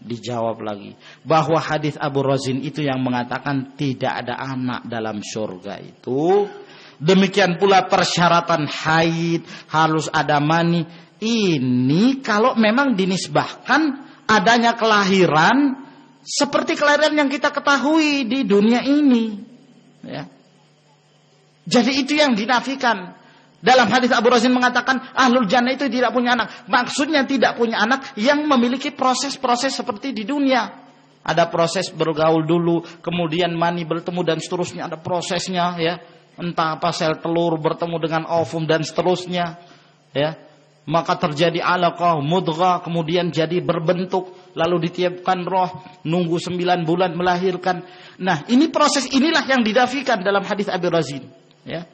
Dijawab lagi bahwa hadis Abu Razin itu yang mengatakan tidak ada anak dalam surga itu, demikian pula persyaratan haid, harus ada mani, ini kalau memang dinisbahkan adanya kelahiran seperti kelahiran yang kita ketahui di dunia ini, ya. Jadi itu yang dinafikan. Dalam hadis Abu Razin mengatakan ahlul jannah itu tidak punya anak. Maksudnya tidak punya anak yang memiliki proses-proses seperti di dunia. Ada proses bergaul dulu, kemudian mani bertemu dan seterusnya, ada prosesnya, ya. Entah apa sel telur bertemu dengan ovum dan seterusnya, ya. Maka terjadi alaqah, mudghah, kemudian jadi berbentuk, lalu ditiupkan roh, nunggu 9 bulan melahirkan. Nah, ini proses inilah yang didafikan dalam hadis Abu Razin, ya.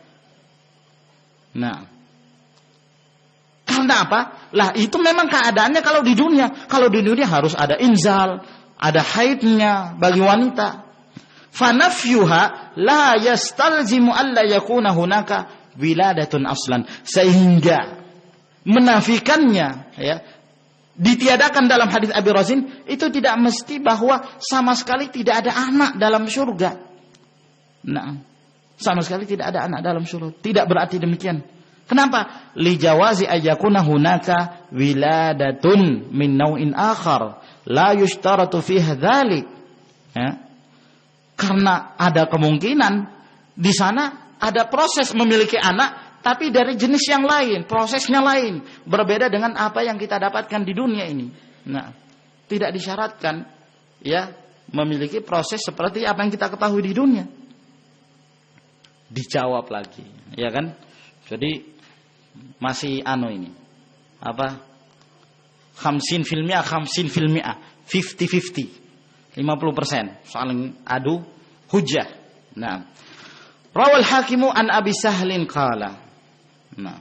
Nah, karena apa? Lah itu memang keadaannya kalau di dunia. Kalau di dunia harus ada inzal, ada haidnya bagi wanita. Fanafyuha la yastalzimu alla yakuna hunaka wiladatun aslan. Sehingga menafikannya, ya, ditiadakan dalam hadis Abi Razin itu tidak mesti bahwa sama sekali tidak ada anak dalam surga. Nah, sama sekali tidak ada anak dalam surga. Tidak berarti demikian. Kenapa? Li jawazi ayyakuna hunaka wiladatun min nau'in akhar la yushtaratu fiha dzalik. Ya. Karena ada kemungkinan di sana ada proses memiliki anak tapi dari jenis yang lain, prosesnya lain, berbeda dengan apa yang kita dapatkan di dunia ini. Nah, tidak disyaratkan, ya, memiliki proses seperti apa yang kita ketahui di dunia. Dijawab lagi, ya kan? Jadi masih ini apa? 50%, 50%, 50%, saling adu hujah. Nah, Rawal Hakimu an Abi Sahlin qala. Nah,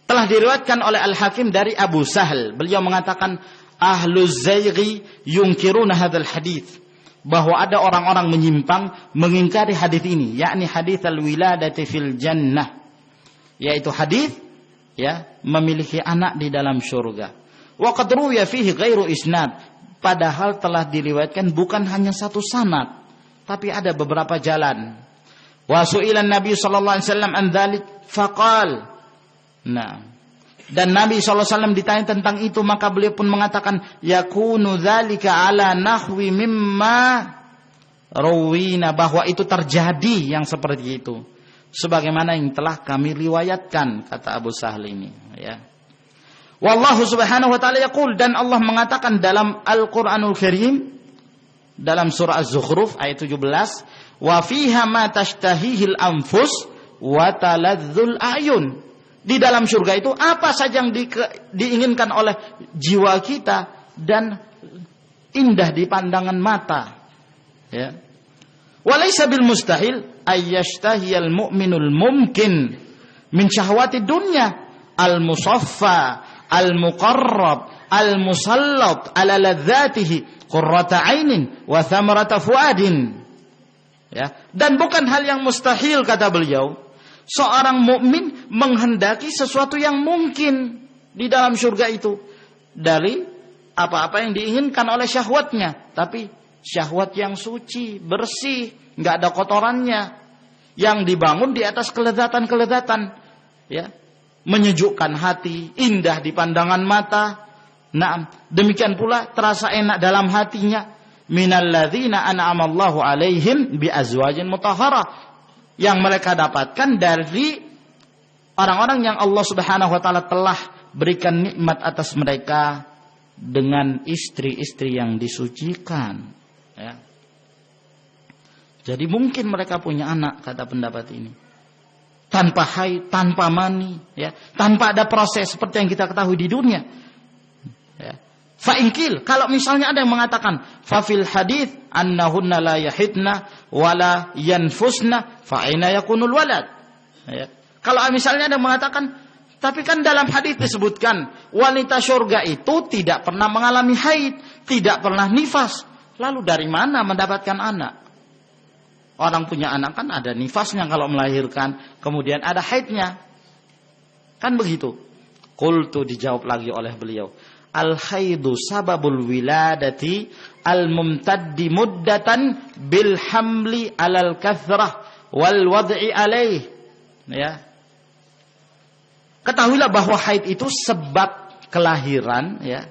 telah diriwayatkan oleh Al-Hakim dari Abu Sahl. Beliau mengatakan ahluz zayghi yunkiruna hadzal hadits, bahwa ada orang-orang menyimpang mengingkari hadis ini, yakni hadits al-wiladati fil jannah, yaitu hadis ya memiliki anak di dalam surga. Wa qad ruwiya fihi ghairu isnad, padahal telah diriwayatkan bukan hanya satu sanad, tapi ada beberapa jalan. Wa su'ilan Nabi sallallahu alaihi wasallam an dzalik faqal. Nah, dan Nabi SAW ditanya tentang itu, maka beliau pun mengatakan, yakunu dzalika ala nahwi mimma rawina, bahwa itu terjadi yang seperti itu, sebagaimana yang telah kami riwayatkan, kata Abu Sahl ini. Ya. Wallahu subhanahu wa ta'ala yaqul, dan Allah mengatakan dalam Al-Quranul Karim, dalam surah Az-Zukhruf ayat 17, wa fiha ma tashtahihil anfus wa taladzul a'yun. Di dalam surga itu apa saja yang diinginkan oleh jiwa kita dan indah di pandangan mata. Ya. Walaysa bil mustahil ayyashtahiyal mu'minul mumkin min syahwati dunya al-musaffa al-muqarrab al-musallat ala ladzatihi qurrata 'ainin wa thamarata fuadin. Ya. Dan bukan hal yang mustahil, kata beliau, seorang mukmin menghendaki sesuatu yang mungkin di dalam surga itu dari apa-apa yang diinginkan oleh syahwatnya, tapi syahwat yang suci, bersih, nggak ada kotorannya, yang dibangun di atas kelezatan-kelezatan, ya, menyejukkan hati, indah di pandangan mata. Nah, demikian pula terasa enak dalam hatinya. Minalladzina an'amallahu alaihim bi azwajin mutahharah, yang mereka dapatkan dari orang-orang yang Allah Subhanahu wa taala telah berikan nikmat atas mereka dengan istri-istri yang disucikan, ya. Jadi mungkin mereka punya anak, kata pendapat ini, tanpa haid, tanpa mani, ya, tanpa ada proses seperti yang kita ketahui di dunia. Ya. Fa'inkil, kalau misalnya ada yang mengatakan fafil hadits annahunna la yahidna wala yanfusna fa'ina yakunul walad. Ya. Kalau misalnya ada yang mengatakan, tapi kan dalam hadits disebutkan wanita surga itu tidak pernah mengalami haid, tidak pernah nifas, lalu dari mana mendapatkan anak? Orang punya anak kan ada nifasnya kalau melahirkan, kemudian ada haidnya, kan begitu. Qultu, dijawab lagi oleh beliau, al-haidu sababul wiladati al-mumtaddi muddatan bil hamli alal kathrah wal wad'i alaih. Ya. Ketahuilah bahwa haid itu sebab kelahiran, ya,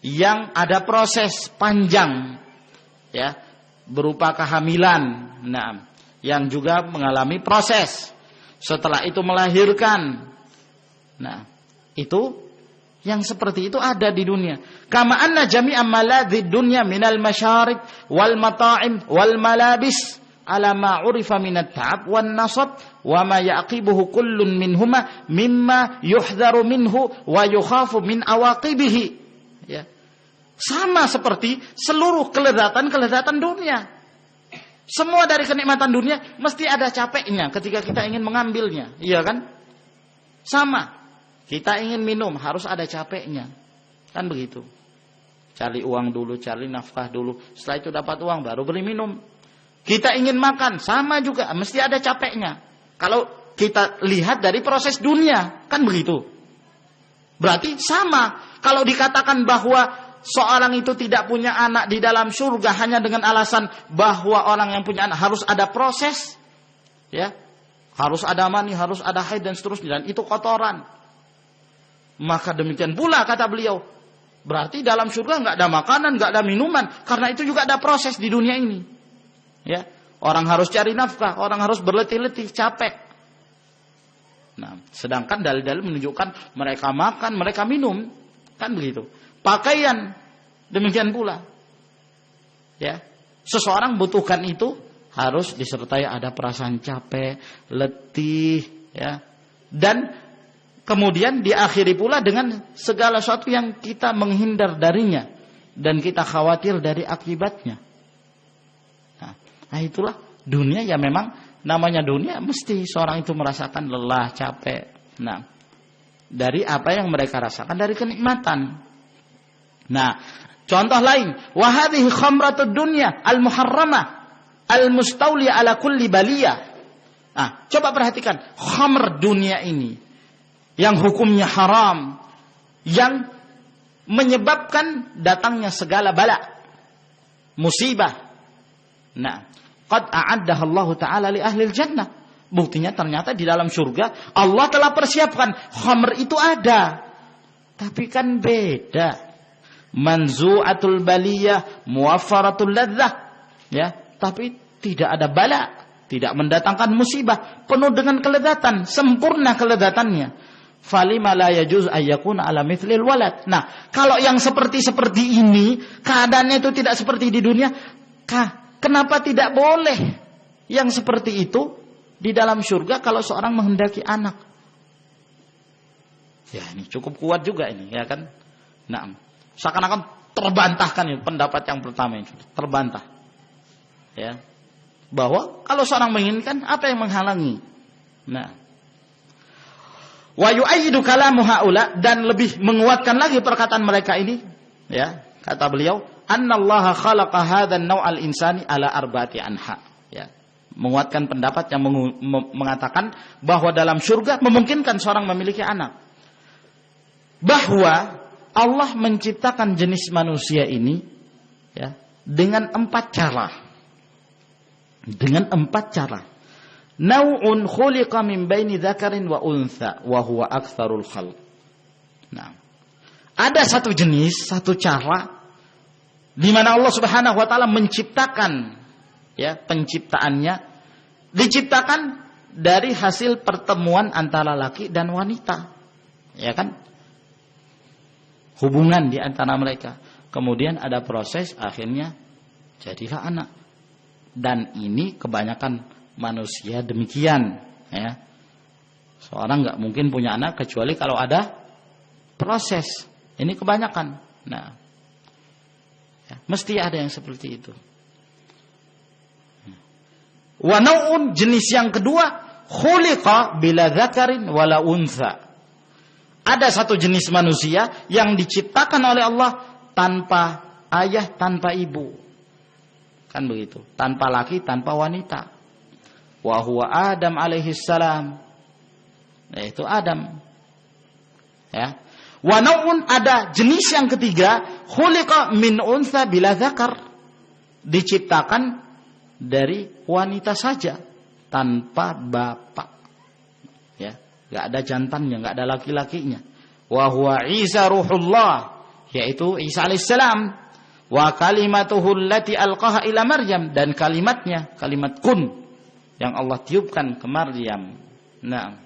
yang ada proses panjang, ya, berupa kehamilan, nah, yang juga mengalami proses. Setelah itu melahirkan. Nah, itu yang seperti itu ada di dunia. Kama anna jami'a maladhid dunya minal masyarib wal mata'im wal malabis ala ma 'urifa minat ta'ab wan nasab wa ma yaqibuhu kullun minhuma mimma yuhdharu minhu wa yukhafu min awaqibihi. Ya. Sama seperti seluruh kelezatan-kelezatan dunia. Semua dari kenikmatan dunia mesti ada capeknya ketika kita ingin mengambilnya, iya kan? Sama. Kita ingin minum, harus ada capeknya. Kan begitu. Cari uang dulu, cari nafkah dulu. Setelah itu dapat uang, baru beli minum. Kita ingin makan, sama juga. Mesti ada capeknya. Kalau kita lihat dari proses dunia, kan begitu. Berarti sama. Kalau dikatakan bahwa seorang itu tidak punya anak di dalam surga hanya dengan alasan bahwa orang yang punya anak harus ada proses, ya, harus ada mani, harus ada haid dan seterusnya, dan itu kotoran. Maka demikian pula kata beliau, berarti dalam surga nggak ada makanan, nggak ada minuman, karena itu juga ada proses di dunia ini. Ya, orang harus cari nafkah, orang harus berletih-letih, capek. Nah, sedangkan dalil-dalil menunjukkan mereka makan, mereka minum, kan begitu. Pakaian demikian pula. Ya, seseorang butuhkan itu harus disertai ada perasaan capek, letih, ya, dan kemudian diakhiri pula dengan segala sesuatu yang kita menghindar darinya dan kita khawatir dari akibatnya. Nah, itulah dunia ya memang namanya dunia mesti seorang itu merasakan lelah, capek. Nah, dari apa yang mereka rasakan dari kenikmatan. Nah, contoh lain, wa hadhihi khamratud dunya al-muharramah al-mustawliya ala kulli baliyah. Nah, coba perhatikan khamr dunia ini yang hukumnya haram, yang menyebabkan datangnya segala bala, musibah. Nah, qad a'addaha Allah Ta'ala li ahli jannah. Buktinya ternyata di dalam surga Allah telah persiapkan khamr itu ada. Tapi kan beda. Manzu'atul baliyah, muwaffaratul ladzah. Ya, tapi tidak ada bala, tidak mendatangkan musibah, penuh dengan kelezatan, sempurna kelezatannya. Falima la yajuz ayyakuna ala mithlil walad. Nah, kalau yang seperti ini, keadaannya itu tidak seperti di dunia, kenapa tidak boleh yang seperti itu di dalam surga kalau seorang menghendaki anak? Ya, ini cukup kuat juga ini, ya kan? Nah, seakan-akan terbantahkan ini pendapat yang pertama itu, terbantah. Ya. Bahwa kalau seorang menginginkan, apa yang menghalangi? Nah, wa yu'ayyidu kalamu haula, dan lebih menguatkan lagi perkataan mereka ini, ya, kata beliau, annallaha khalaqa hadzal naw'al insani ala arba'ati anha. Ya. Menguatkan pendapat yang mengatakan bahwa dalam surga memungkinkan seorang memiliki anak. Bahwa Allah menciptakan jenis manusia ini, ya, dengan 4 cara. Dengan 4 cara. Nau'un khuliqa min baini dzakarin wa untha wa huwa aktsarul khalq. Nah, ada satu jenis, satu cara di mana Allah Subhanahu wa taala menciptakan, ya, penciptaannya diciptakan dari hasil pertemuan antara laki dan wanita. Ya kan? Hubungan di antara mereka. Kemudian ada proses, akhirnya jadilah anak. Dan ini kebanyakan manusia demikian, ya. Seorang nggak mungkin punya anak kecuali kalau ada proses. Ini kebanyakan. Nah, ya, mesti ada yang seperti itu. Wa nau'un, jenis yang kedua, khuliqa bila dzakarin wala untha. Ada satu jenis manusia yang diciptakan oleh Allah tanpa ayah, tanpa ibu. Kan begitu, tanpa laki, tanpa wanita. Wa huwa Adam alaihi salam. Yaitu Adam. Ya. Wa nau'un, ada jenis yang ketiga, khuliqa min untha bila dzakar. Diciptakan dari wanita saja, tanpa bapak. Ya, enggak ada jantannya, enggak ada laki-lakinya. Wa huwa Isa ruhullah, yaitu Isa alaihissalam. Wa kalimatuhu allati alqaha ila Maryam, dan kalimatnya, kalimat kun yang Allah tiupkan ke Maryam. Nah,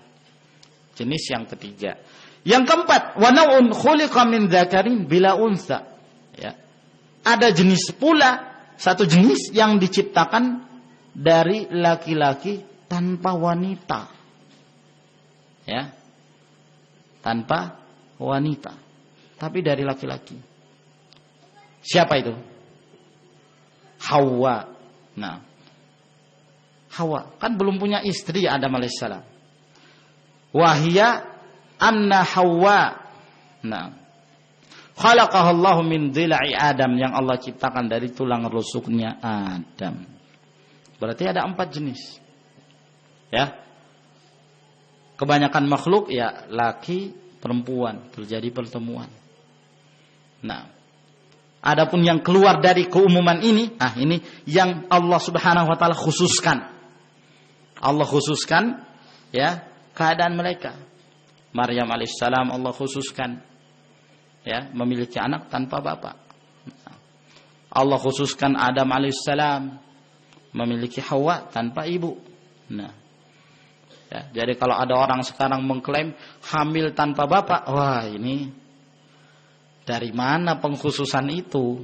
jenis yang ketiga. Yang keempat, wa nau'un khuliqa min dzakarin bila untha. Ya. Ada jenis pula, satu jenis yang diciptakan dari laki-laki tanpa wanita. Ya. Tanpa wanita, tapi dari laki-laki. Siapa itu? Hawa. Nah, Hawa kan belum punya istri, Adam alaihissalam. Wahia anna Hawa. Nah, khalaqaha Allah min dhila'i Adam, yang Allah ciptakan dari tulang rusuknya Adam. Berarti ada 4 jenis. Ya. Kebanyakan makhluk ya laki, perempuan, terjadi pertemuan. Nah, adapun yang keluar dari keumuman ini, ini yang Allah Subhanahu wa taala khususkan. Allah khususkan, ya, keadaan mereka. Maryam alaihissalam Allah khususkan, ya, memiliki anak tanpa bapak. Allah khususkan Adam alaihissalam memiliki Hawa tanpa ibu. Nah, ya, jadi kalau ada orang sekarang mengklaim hamil tanpa bapak, wah, ini dari mana pengkhususan itu?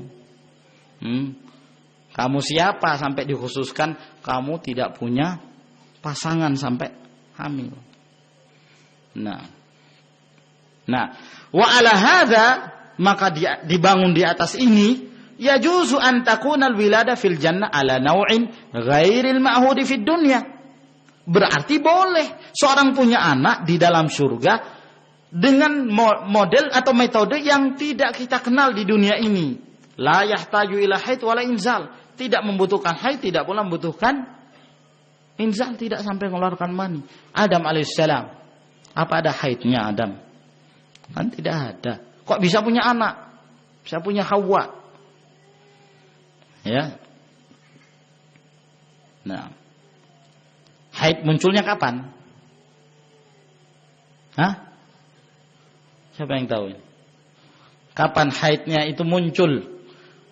Kamu siapa sampai dikhususkan kamu tidak punya pasangan sampai hamil? Nah, wa ala hadza, maka dibangun di atas ini, yajuzu an takuna al-wilada fil jannah ala naw'in ghairil ma'hudi fid dunya. Berarti boleh seorang punya anak di dalam surga dengan model atau metode yang tidak kita kenal di dunia ini. La yahtaju ila haid wala inzal. Tidak membutuhkan haid, tidak pula membutuhkan inzal, tidak sampai mengeluarkan mani. Adam alaihissalam, apa ada haidnya Adam? Kan tidak ada. Kok bisa punya anak? Bisa punya Hawa? Ya. Nah, haid munculnya kapan? Hah? Siapa yang tahu? Kapan haidnya itu muncul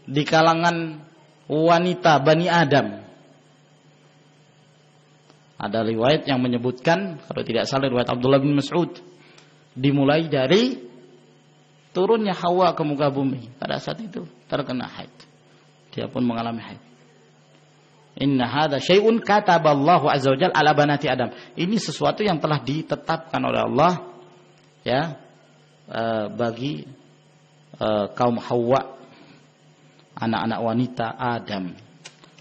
di kalangan wanita Bani Adam? Ada riwayat yang menyebutkan, kalau tidak salah riwayat Abdullah bin Mas'ud, dimulai dari turunnya Hawa ke muka bumi. Pada saat itu terkena haid. Dia pun mengalami haid. Inna hadza syai'un kataballahu azza wajalla ala banati Adam. Ini sesuatu yang telah ditetapkan oleh Allah, ya, bagi kaum Hawa, anak-anak wanita Adam.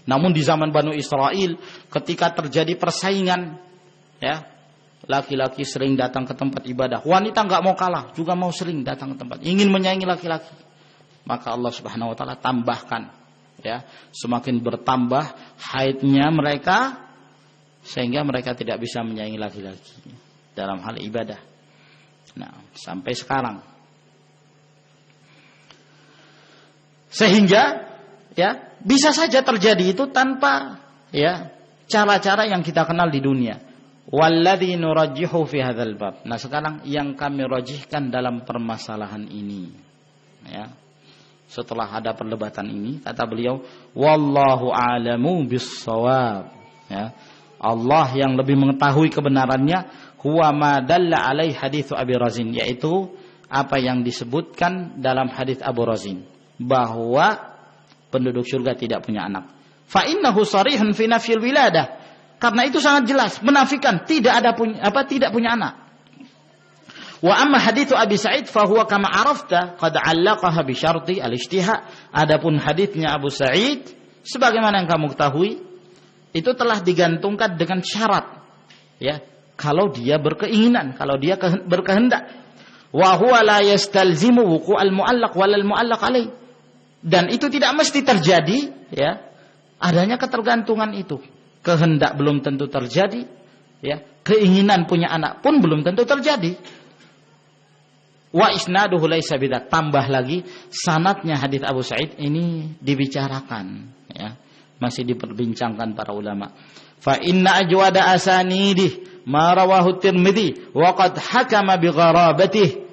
Namun di zaman Banu Israel, ketika terjadi persaingan, ya, laki-laki sering datang ke tempat ibadah, wanita nggak mau kalah, juga mau sering datang ke tempat, ingin menyaingi laki-laki. Maka Allah Subhanahu Wa Taala tambahkan, ya, semakin bertambah haidnya mereka, sehingga mereka tidak bisa menyaingi laki-laki dalam hal ibadah. Nah, sampai sekarang. Sehingga, ya, bisa saja terjadi itu tanpa, ya, cara-cara yang kita kenal di dunia. Walladzi nurajjihu fi hadzal bab. Nah, sekarang yang kami rajihkan dalam permasalahan ini, ya. Setelah ada perdebatan ini, kata beliau, wallahu a'lamu bis-shawab, ya. Allah yang lebih mengetahui kebenarannya, huwa ma dalla alaihi hadits Abi Razin, yaitu apa yang disebutkan dalam hadis Abu Razin, bahwa penduduk surga tidak punya anak. Fa innahu sharihun fi nafyil wiladah. Karena itu sangat jelas menafikan tidak punya anak. Wa amma haditsu Abi Sa'id fa huwa kama arafta qad 'allaqaha bi syarti al-ijtihad. Adapun haditsnya Abu Sa'id, sebagaimana yang kamu ketahui, itu telah digantungkan dengan syarat, ya, kalau dia berkeinginan, kalau dia berkehendak. Wa huwa la yastalzimu wuqu'al mu'allaq wal mu'allaq alaih. Dan itu tidak mesti terjadi, ya, adanya ketergantungan itu. Kehendak belum tentu terjadi, ya, keinginan punya anak pun belum tentu terjadi. Wa isnaduhu laisa bidzak. Tambah lagi sanadnya hadis Abu Sa'id ini dibicarakan, ya, masih diperbincangkan para ulama. Fa inna ajwada asanidih ma rawahu Tirmidzi wa qad hakama bi gharabatihi.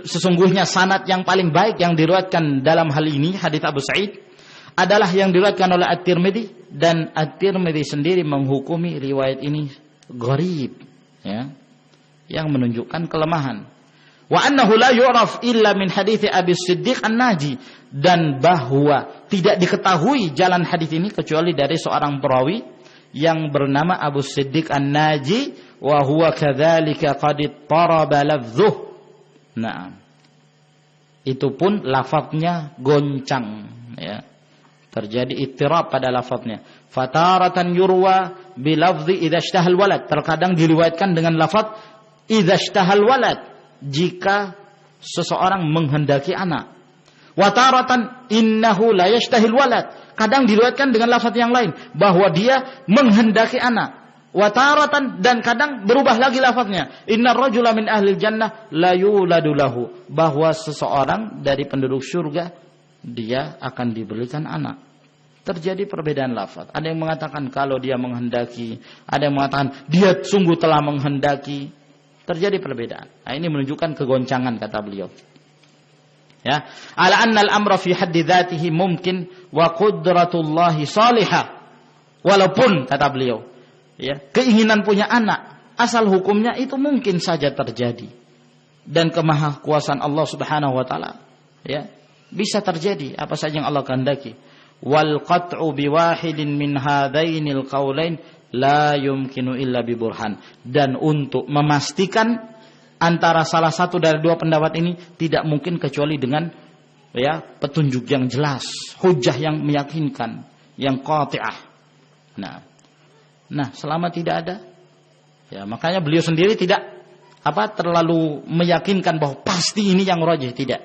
Sesungguhnya sanad yang paling baik yang diriwayatkan dalam hal ini hadis Abu Sa'id adalah yang diriwayatkan oleh At-Tirmidzi, dan At-Tirmidzi sendiri menghukumi riwayat ini gharib, ya, yang menunjukkan kelemahan. Wa annahu la yu'raf illa min hadits Abi Siddiq An-Naji, dan bahwa tidak diketahui jalan hadis ini kecuali dari seorang perawi yang bernama Abu Siddiq An-Naji, wa huwa kadzalika qad taraba lafdhuh. Nah, itu pun lafadznya goncang, ya, terjadi ittirab pada lafadznya. Fataratan yurwa bilafzi idza ishtahal walad, terkadang diriwayatkan dengan lafaz idza ishtahal walad, jika seseorang menghendaki anak. Wataratan innahu la yashtahil walad, kadang diriwayatkan dengan lafaz yang lain bahwa dia menghendaki anak. Wataratan, dan kadang berubah lagi lafaznya, innar rajula min ahlil jannah la yuladu lahu, bahwa seseorang dari penduduk surga dia akan diberikan anak. Terjadi perbedaan lafaz. Ada yang mengatakan kalau dia menghendaki, ada yang mengatakan dia sungguh telah menghendaki. Terjadi perbedaan. Nah, ini menunjukkan kegoncangan kata beliau. Ya, ala anna al-amra fi haddi dzatihi mumkin wa qudratullahi salihah. Walaupun kata beliau, ya, keinginan punya anak asal hukumnya itu mungkin saja terjadi, dan kemahakuasaan Allah Subhanahu wa taala, ya, bisa terjadi apa saja yang Allah kehendaki. Wal qat'u bi wahidin min hadainil qaulain la yumkinu illa bi burhan, dan untuk memastikan antara salah satu dari dua pendapat ini tidak mungkin kecuali dengan ya, petunjuk yang jelas, hujah yang meyakinkan, yang qati'ah. Nah, selama tidak ada, ya makanya beliau sendiri tidak terlalu meyakinkan bahwa pasti ini yang rajih, tidak.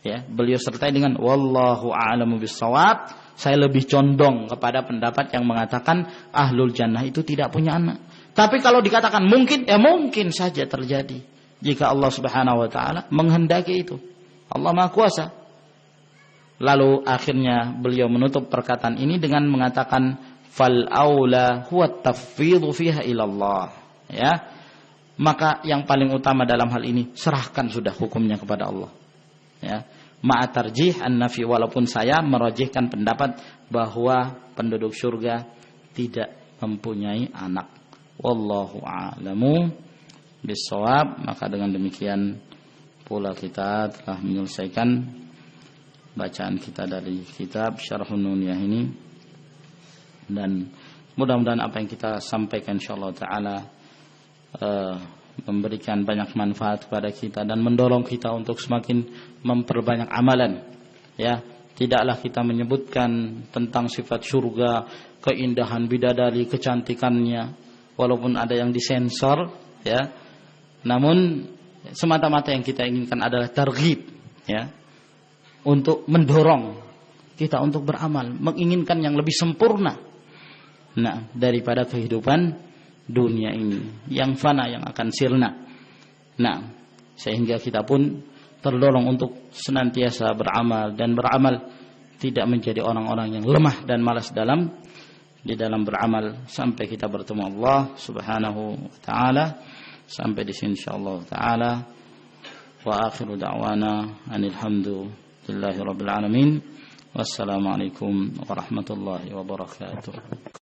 Ya, beliau sertai dengan wallahu a'lamu bissawab. Saya lebih condong kepada pendapat yang mengatakan ahlul jannah itu tidak punya anak. Tapi kalau dikatakan mungkin, ya mungkin saja terjadi jika Allah Subhanahu wa taala menghendaki itu. Allah Maha Kuasa. Lalu akhirnya beliau menutup perkataan ini dengan mengatakan fal aula huwa tafwidhu fiha ila Allah. Ya. Maka yang paling utama dalam hal ini, serahkan sudah hukumnya kepada Allah. Ya. Ma'a tarjih an-nafi, walaupun saya merajihkan pendapat bahwa penduduk surga tidak mempunyai anak. Wallahu a'lamu bissawab. Maka dengan demikian pula kita telah menyelesaikan bacaan kita dari kitab Syarhun Nuniyah ini, dan mudah-mudahan apa yang kita sampaikan insyaallah taala memberikan banyak manfaat kepada kita dan mendorong kita untuk semakin memperbanyak amalan. Ya, tidaklah kita menyebutkan tentang sifat surga, keindahan bidadari, kecantikannya, walaupun ada yang disensor, ya. Namun semata-mata yang kita inginkan adalah targhib, ya, untuk mendorong kita untuk beramal, menginginkan yang lebih sempurna, nah, daripada kehidupan dunia ini yang fana, yang akan sirna. Nah, sehingga kita pun terdorong untuk senantiasa beramal dan beramal, tidak menjadi orang-orang yang lemah dan malas di dalam beramal sampai kita bertemu Allah Subhanahu wa taala. Sampai di sini insyaallah taala. Wa akhiru da'wana anil hamdulillahi rabbil alamin. Wassalamualaikum warahmatullahi wabarakatuh.